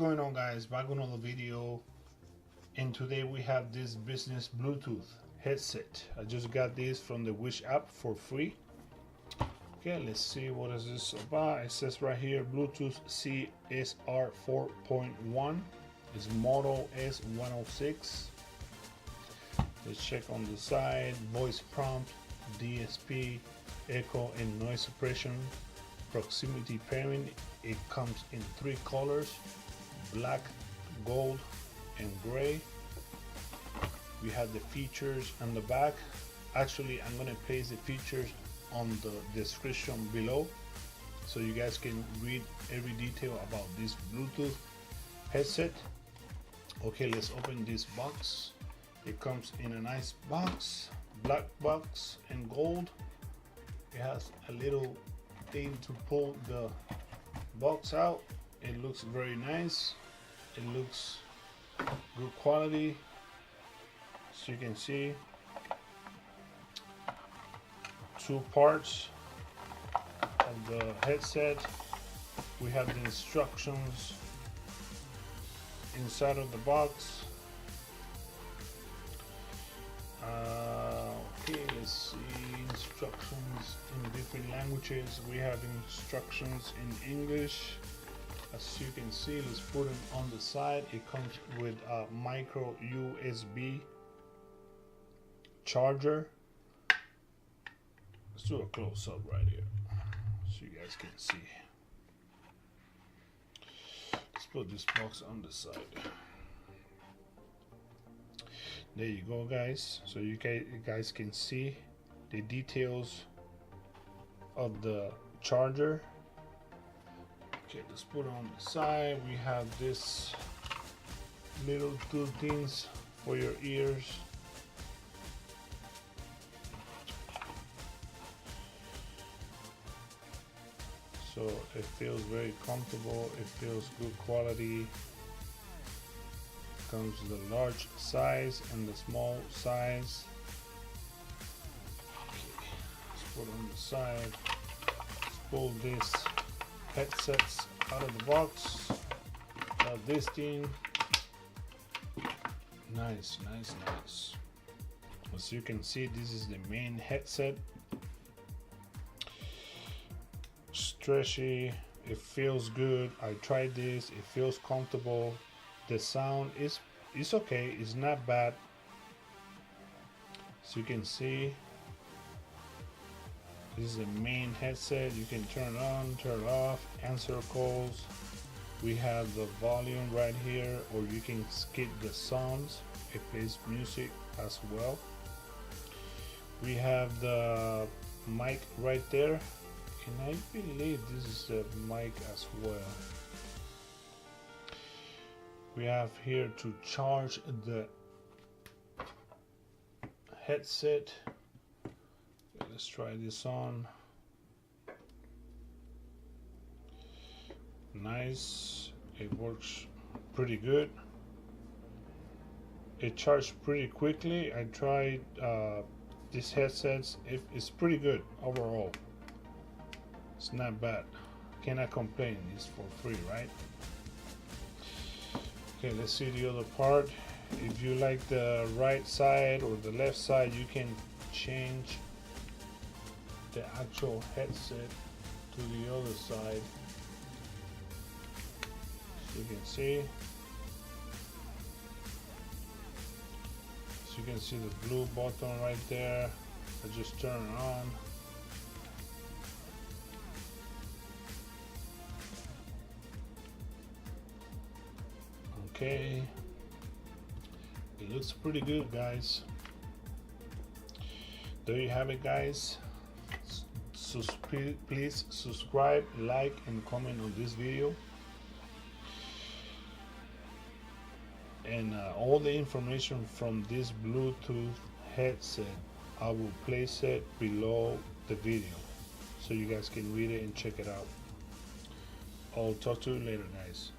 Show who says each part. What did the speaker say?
Speaker 1: Going on, guys, back on another video, and today we have this business Bluetooth headset. I just got this from the Wish app for free. Okay, let's see what is this about. It says right here Bluetooth CSR 4.1. It's model S106. Let's check on the side. Voice prompt, DSP, echo and noise suppression, proximity pairing. It comes in 3 colors: black, gold and gray. We have the features on the back. Actually, I'm gonna place the features on the description below so you guys can read every detail about this Bluetooth headset. Okay, let's open this box. It comes in a nice box, black box and gold. It has a little thing to pull the box out. It looks very nice. It looks good quality, so you can see 2 parts of the headset. We have the instructions inside of the box. Okay, let's see, instructions in different languages. We have instructions in English. As you can see, let's put it on the side. It comes with a micro USB charger. Let's do a close-up right here so you guys can see. Let's put this box on the side. There you go, guys. So you guys can see the details of the charger. Okay, let's put it on the side. We have this little 2 things for your ears. So it feels very comfortable. It feels good quality. Comes the large size and the small size. Okay, let's put it on the side. Let's pull this headsets out of the box. Now this thing, nice. As you can see, this is the main headset. Stretchy, it feels good. I tried this, it feels comfortable. The sound is okay, it's not bad. So you can see, this is the main headset. You can turn it on, turn it off, answer calls. We have the volume right here, or you can skip the sounds. It plays music as well. We have the mic right there, and I believe this is the mic as well. We have here to charge the headset. Let's try this on. Nice, it works pretty good. It charged pretty quickly. I tried these headsets. It's pretty good overall. It's not bad. Cannot complain. It's for free, right? Okay, let's see the other part. If you like the right side or the left side, you can change the actual headset to the other side. So you can see. So you can see the blue button right there. I just turn it on. Okay, it looks pretty good, guys. There you have it, guys. So please subscribe, like and comment on this video, and all the information from this Bluetooth headset, I will place it below the video so you guys can read it and check it out. I'll talk to you later, guys.